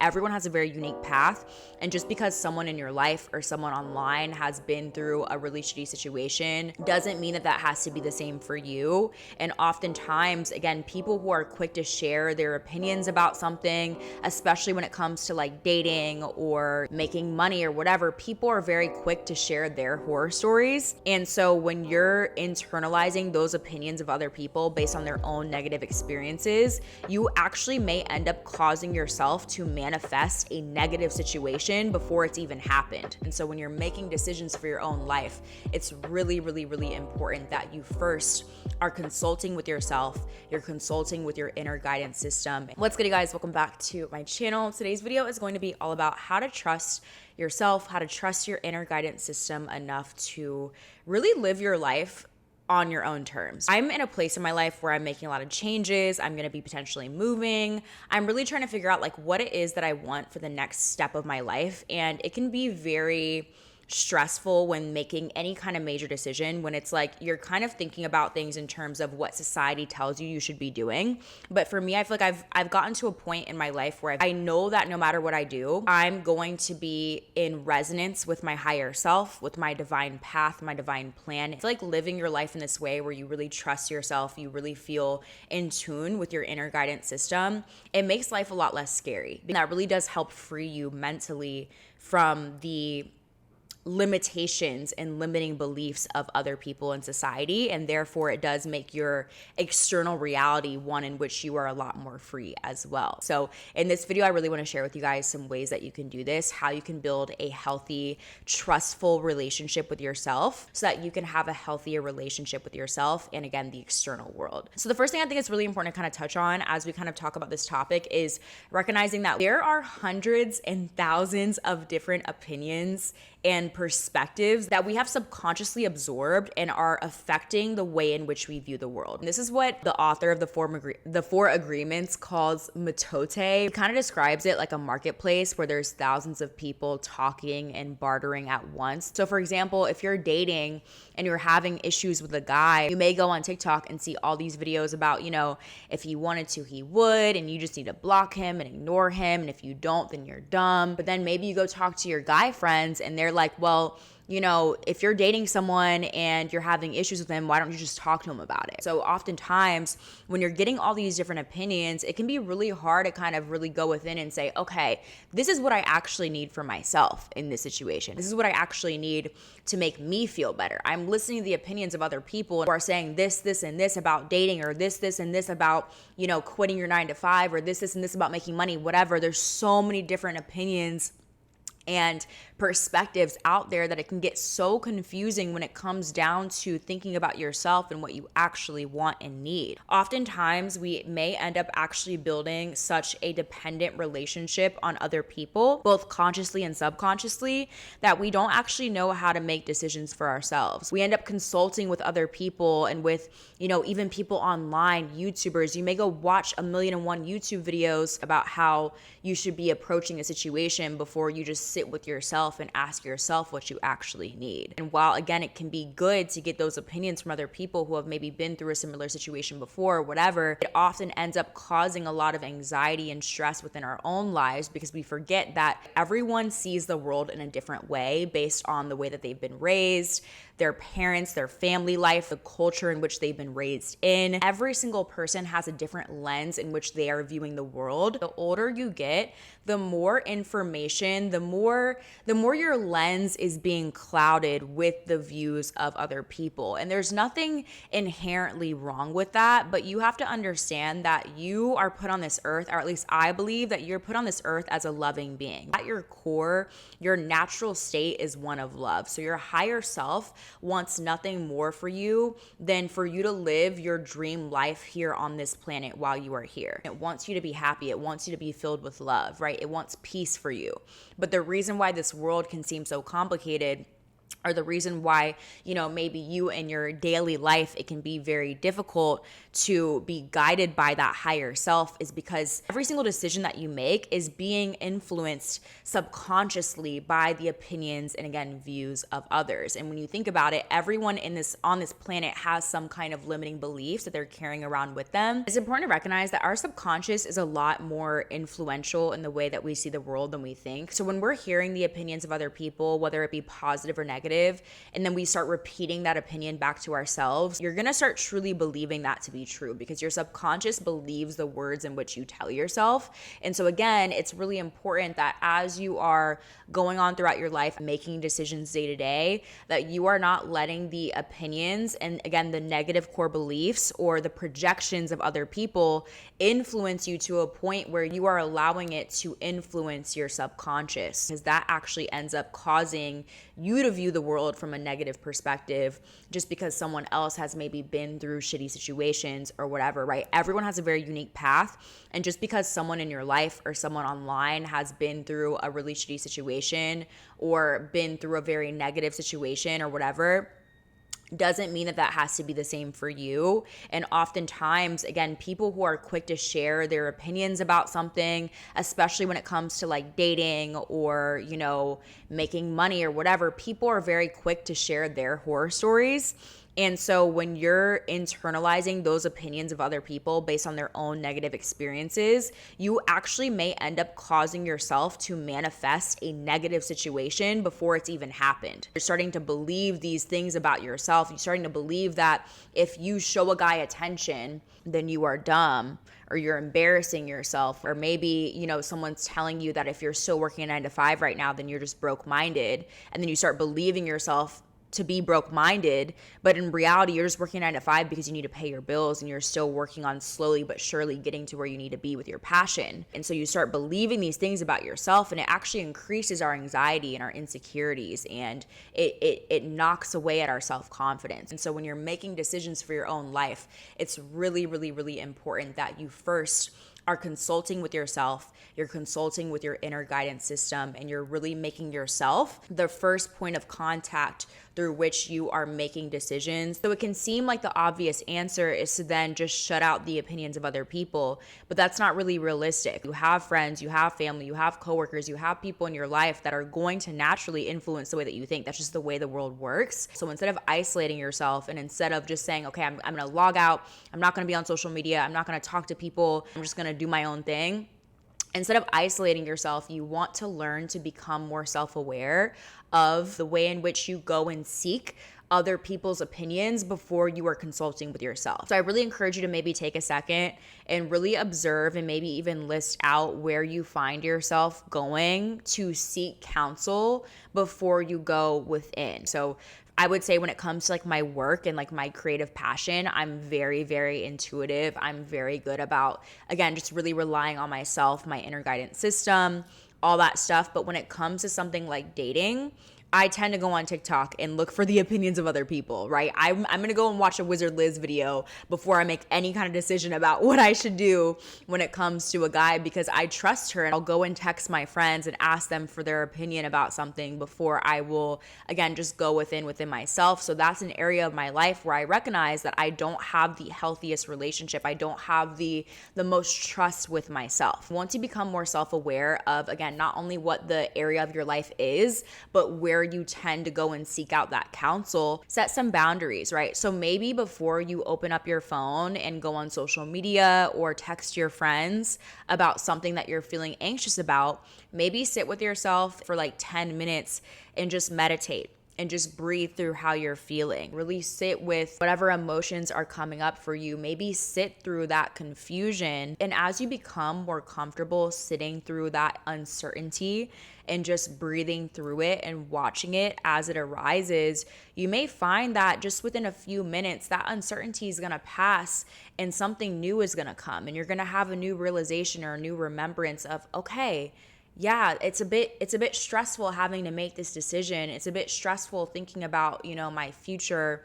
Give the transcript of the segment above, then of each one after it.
Everyone has a very unique path. And just because someone in your life or someone online has been through a really shitty situation doesn't mean that that has to be the same for you. And oftentimes, again, people who are quick to share their opinions about something, especially when it comes to like dating or making money or whatever, people are very quick to share their horror stories. And so when you're internalizing those opinions of other people based on their own negative experiences, you actually may end up causing yourself to manifest a negative situation before it's even happened. And so when you're making decisions for your own life, it's really, really, really important that you first are consulting with yourself, you're consulting with your inner guidance system. What's good, you guys? Welcome back to my channel. Today's video is going to be all about how to trust yourself, how to trust your inner guidance system enough to really live your life on your own terms. I'm in a place in my life where I'm making a lot of changes. I'm gonna be potentially moving. I'm really trying to figure out like what it is that I want for the next step of my life. And it can be very stressful when making any kind of major decision, when it's like you're kind of thinking about things in terms of what society tells you should be doing. But for me, I feel like I've gotten to a point in my life where I know that no matter what I do, I'm going to be in resonance with my higher self, with my divine path, my divine plan. It's like living your life in this way where you really trust yourself, you really feel in tune with your inner guidance system. It makes life a lot less scary. And that really does help free you mentally from the limitations and limiting beliefs of other people in society, and therefore it does make your external reality one in which you are a lot more free as well. So in this video, I really want to share with you guys some ways that you can do this, how you can build a healthy, trustful relationship with yourself so that you can have a healthier relationship with yourself and, again, the external world. So the first thing I think is really important to kind of touch on as we kind of talk about this topic is recognizing that there are hundreds and thousands of different opinions and perspectives that we have subconsciously absorbed and are affecting the way in which we view the world. And this is what the author of the Four Agreements calls mitote. He kind of describes it like a marketplace where there's thousands of people talking and bartering at once. So for example, if you're dating and you're having issues with a guy, you may go on TikTok and see all these videos about, if he wanted to, he would, and you just need to block him and ignore him. And if you don't, then you're dumb. But then maybe you go talk to your guy friends and they're like, well, if you're dating someone and you're having issues with them, why don't you just talk to them about it? So oftentimes when you're getting all these different opinions, it can be really hard to kind of really go within and say, okay, this is what I actually need for myself in this situation. This is what I actually need to make me feel better. I'm listening to the opinions of other people who are saying this, and this about dating, or this, and this about, quitting your 9-to-5, or this, and this about making money, whatever. There's so many different opinions and perspectives out there that it can get so confusing when it comes down to thinking about yourself and what you actually want and need. Oftentimes, we may end up actually building such a dependent relationship on other people, both consciously and subconsciously, that we don't actually know how to make decisions for ourselves. We end up consulting with other people and with, even people online, YouTubers. You may go watch 1,000,001 YouTube videos about how you should be approaching a situation before you just sit with yourself and ask yourself what you actually need. And while, again, it can be good to get those opinions from other people who have maybe been through a similar situation before or whatever, it often ends up causing a lot of anxiety and stress within our own lives because we forget that everyone sees the world in a different way based on the way that they've been raised, their parents, their family life, the culture in which they've been raised in. Every single person has a different lens in which they are viewing the world. The older you get, the more information, the more your lens is being clouded with the views of other people. And there's nothing inherently wrong with that, but you have to understand that you are put on this earth, or at least I believe that you're put on this earth as a loving being. At your core, your natural state is one of love. So your higher self wants nothing more for you than for you to live your dream life here on this planet while you are here. It wants you to be happy. It wants you to be filled with love, right? It wants peace for you. But the reason why this world can seem so complicated or the reason why, maybe you in your daily life, it can be very difficult to be guided by that higher self is because every single decision that you make is being influenced subconsciously by the opinions and, again, views of others. And when you think about it, everyone on this planet has some kind of limiting beliefs that they're carrying around with them. It's important to recognize that our subconscious is a lot more influential in the way that we see the world than we think. So when we're hearing the opinions of other people, whether it be positive or negative, and then we start repeating that opinion back to ourselves, you're going to start truly believing that to be true because your subconscious believes the words in which you tell yourself. And so again, it's really important that as you are going on throughout your life, making decisions day to day, that you are not letting the opinions and, again, the negative core beliefs or the projections of other people influence you to a point where you are allowing it to influence your subconscious, because that actually ends up causing you to view the world from a negative perspective just because someone else has maybe been through shitty situations or whatever, right? Everyone has a very unique path. And just because someone in your life or someone online has been through a really shitty situation or been through a very negative situation or whatever, doesn't mean that that has to be the same for you. And oftentimes, again, people who are quick to share their opinions about something, especially when it comes to like dating or, making money or whatever, people are very quick to share their horror stories. And so when you're internalizing those opinions of other people based on their own negative experiences, you actually may end up causing yourself to manifest a negative situation before it's even happened. You're starting to believe these things about yourself. You're starting to believe that if you show a guy attention, then you are dumb, or you're embarrassing yourself, or maybe, someone's telling you that if you're still working a 9 to 5 right now, then you're just broke-minded. And then you start believing yourself to be broke-minded, but in reality, you're just working 9 to 5 because you need to pay your bills and you're still working on slowly but surely getting to where you need to be with your passion. And so you start believing these things about yourself, and it actually increases our anxiety and our insecurities, and it knocks away at our self-confidence. And so when you're making decisions for your own life, it's really, really, really important that you first are consulting with yourself, you're consulting with your inner guidance system, and you're really making yourself the first point of contact through which you are making decisions. So it can seem like the obvious answer is to then just shut out the opinions of other people, but that's not really realistic. You have friends, you have family, you have coworkers, you have people in your life that are going to naturally influence the way that you think. That's just the way the world works. So instead of isolating yourself and instead of just saying, okay, I'm going to log out, I'm not going to be on social media, I'm not going to talk to people, I'm just going to do my own thing. Instead of isolating yourself, you want to learn to become more self-aware of the way in which you go and seek other people's opinions before you are consulting with yourself. So I really encourage you to maybe take a second and really observe and maybe even list out where you find yourself going to seek counsel before you go within. So I would say when it comes to like my work and like my creative passion, I'm very, very intuitive. I'm very good about, again, just really relying on myself, my inner guidance system, all that stuff. But when it comes to something like dating, I tend to go on TikTok and look for the opinions of other people, right? I'm going to go and watch a Wizard Liz video before I make any kind of decision about what I should do when it comes to a guy, because I trust her, and I'll go and text my friends and ask them for their opinion about something before I will, again, just go within myself. So that's an area of my life where I recognize that I don't have the healthiest relationship. I don't have the most trust with myself. Once you become more self-aware of, again, not only what the area of your life is, but where you tend to go and seek out that counsel, set some boundaries, right? So maybe before you open up your phone and go on social media or text your friends about something that you're feeling anxious about, maybe sit with yourself for like 10 minutes and just meditate and just breathe through how you're feeling. Really sit with whatever emotions are coming up for you. Maybe sit through that confusion. And as you become more comfortable sitting through that uncertainty and just breathing through it and watching it as it arises, you may find that just within a few minutes, that uncertainty is gonna pass and something new is gonna come. And you're gonna have a new realization or a new remembrance of, okay, yeah, it's a bit stressful having to make this decision. It's a bit stressful thinking about, my future,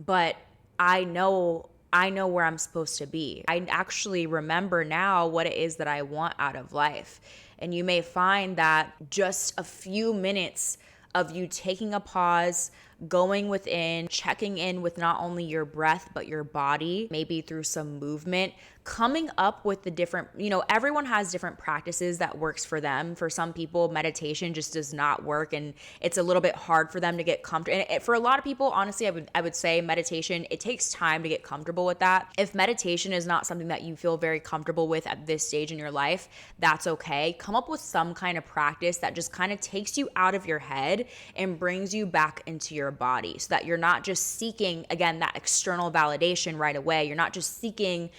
but I know where I'm supposed to be. I actually remember now what it is that I want out of life. And you may find that just a few minutes of you taking a pause, going within, checking in with not only your breath, but your body, maybe through some movement, coming up with the different, everyone has different practices that works for them. For some people, meditation just does not work and it's a little bit hard for them to get comfortable. And for a lot of people, honestly, I would say meditation, it takes time to get comfortable with that. If meditation is not something that you feel very comfortable with at this stage in your life, that's okay. Come up with some kind of practice that just kind of takes you out of your head and brings you back into your body, so that you're not just seeking, again, that external validation right away. You're not just seeking,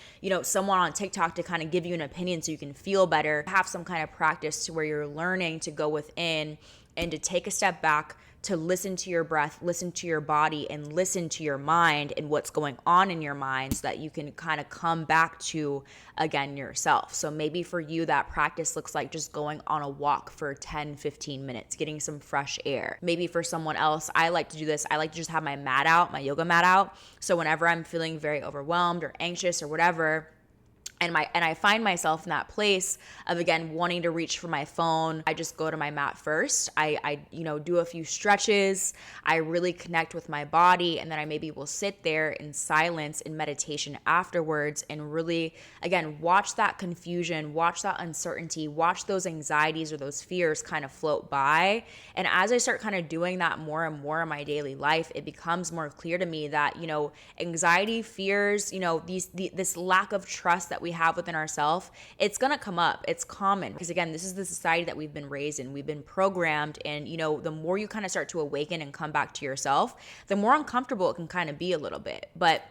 someone on TikTok to kind of give you an opinion so you can feel better. Have some kind of practice to where you're learning to go within and to take a step back, to listen to your breath, listen to your body, and listen to your mind and what's going on in your mind, so that you can kind of come back to, again, yourself. So maybe for you, that practice looks like just going on a walk for 10, 15 minutes, getting some fresh air. Maybe for someone else, I like to do this. I like to just have my mat out, my yoga mat out. So whenever I'm feeling very overwhelmed or anxious or whatever, and I find myself in that place of, again, wanting to reach for my phone, I just go to my mat first. I do a few stretches. I really connect with my body, and then I maybe will sit there in silence in meditation afterwards and really, again, watch that confusion, watch that uncertainty, watch those anxieties or those fears kind of float by. And as I start kind of doing that more and more in my daily life, it becomes more clear to me that, anxiety, fears, this lack of trust that we have within ourselves, it's going to come up. It's common because, again, this is the society that we've been raised in. We've been programmed, and the more you kind of start to awaken and come back to yourself, the more uncomfortable it can kind of be a little bit. But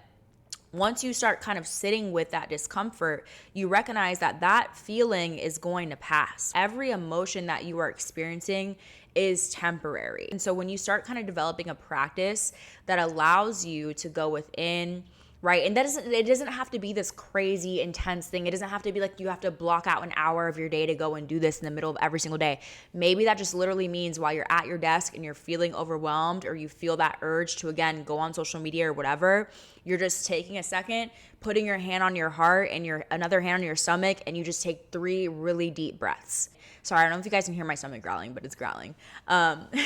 once you start kind of sitting with that discomfort, you recognize that that feeling is going to pass. Every emotion that you are experiencing is temporary. And so when you start kind of developing a practice that allows you to go within, right? And it doesn't have to be this crazy intense thing. It doesn't have to be like you have to block out an hour of your day to go and do this in the middle of every single day. Maybe that just literally means while you're at your desk and you're feeling overwhelmed, or you feel that urge to, again, go on social media or whatever, you're just taking a second, putting your hand on your heart and your another hand on your stomach, and you just take 3 really deep breaths. Sorry, I don't know if you guys can hear my stomach growling, but it's growling.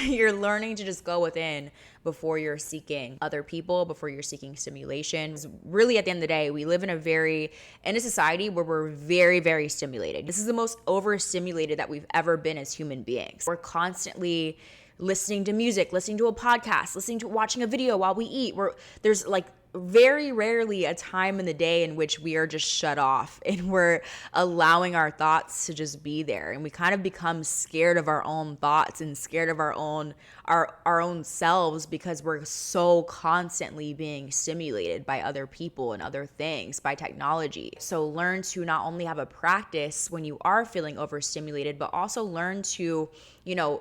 You're learning to just go within before you're seeking other people, before you're seeking stimulation. Really, at the end of the day, we live in a society where we're very, very stimulated. This is the most overstimulated that we've ever been as human beings. We're constantly listening to music, listening to a podcast, watching a video while we eat. There's like very rarely a time in the day in which we are just shut off and we're allowing our thoughts to just be there. And we kind of become scared of our own thoughts and scared of our own selves, because we're so constantly being stimulated by other people and other things, by technology. So learn to not only have a practice when you are feeling overstimulated, but also learn to,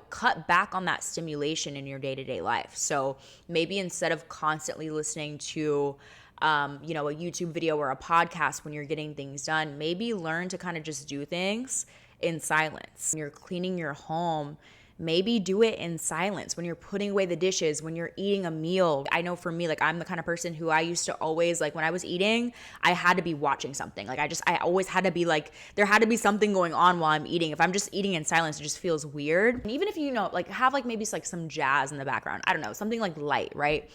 cut back on that stimulation in your day-to-day life. So maybe instead of constantly listening to a YouTube video or a podcast when you're getting things done, maybe learn to kind of just do things in silence. When you're cleaning your home, maybe do it in silence. When you're putting away the dishes, when you're eating a meal. I know for me, like, I'm the kind of person who I used to always, like, when I was eating, I had to be watching something. Like, I always had to be like, there had to be something going on while I'm eating. If I'm just eating in silence, it just feels weird. And even if have like maybe like some jazz in the background, I don't know, something like light, right?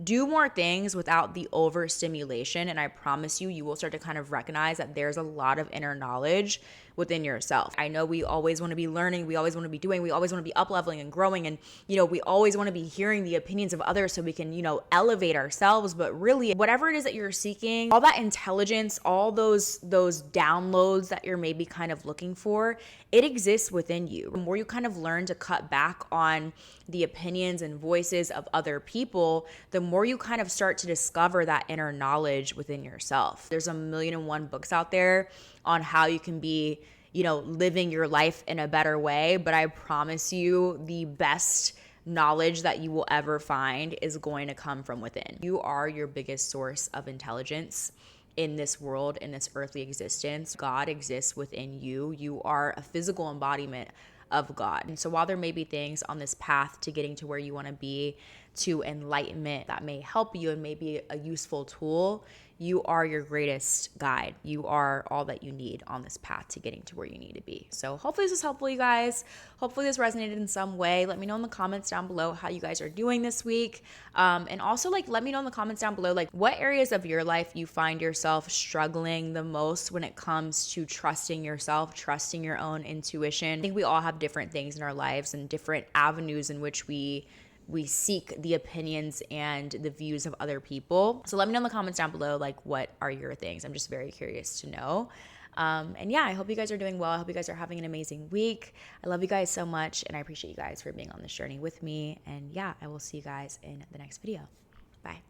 Do more things without the overstimulation, and I promise you will start to kind of recognize that there's a lot of inner knowledge within yourself. I know we always want to be learning, we always want to be doing, we always want to be up leveling and growing, and we always want to be hearing the opinions of others so we can elevate ourselves. But really, whatever it is that you're seeking, all that intelligence, all those downloads that you're maybe kind of looking for, it exists within you. The more you kind of learn to cut back on the opinions and voices of other people, the more you kind of start to discover that inner knowledge within yourself. There's 1,000,001 books out there on how you can be, living your life in a better way. But I promise you, the best knowledge that you will ever find is going to come from within. You are your biggest source of intelligence in this world, in this earthly existence. God exists within you. You are a physical embodiment of God. And so while there may be things on this path to getting to where you want to be, to enlightenment, that may help you and may be a useful tool, you are your greatest guide. You are all that you need on this path to getting to where you need to be. So hopefully this was helpful, you guys. Hopefully this resonated in some way. Let me know in the comments down below how you guys are doing this week. And also like, let me know in the comments down below, like what areas of your life you find yourself struggling the most when it comes to trusting yourself, trusting your own intuition. I think we all have different things in our lives and different avenues in which we seek the opinions and the views of other people. So let me know in the comments down below, like, what are your things? I'm just very curious to know. And yeah, I hope you guys are doing well. I hope you guys are having an amazing week. I love you guys so much, and I appreciate you guys for being on this journey with me. And yeah, I will see you guys in the next video. Bye.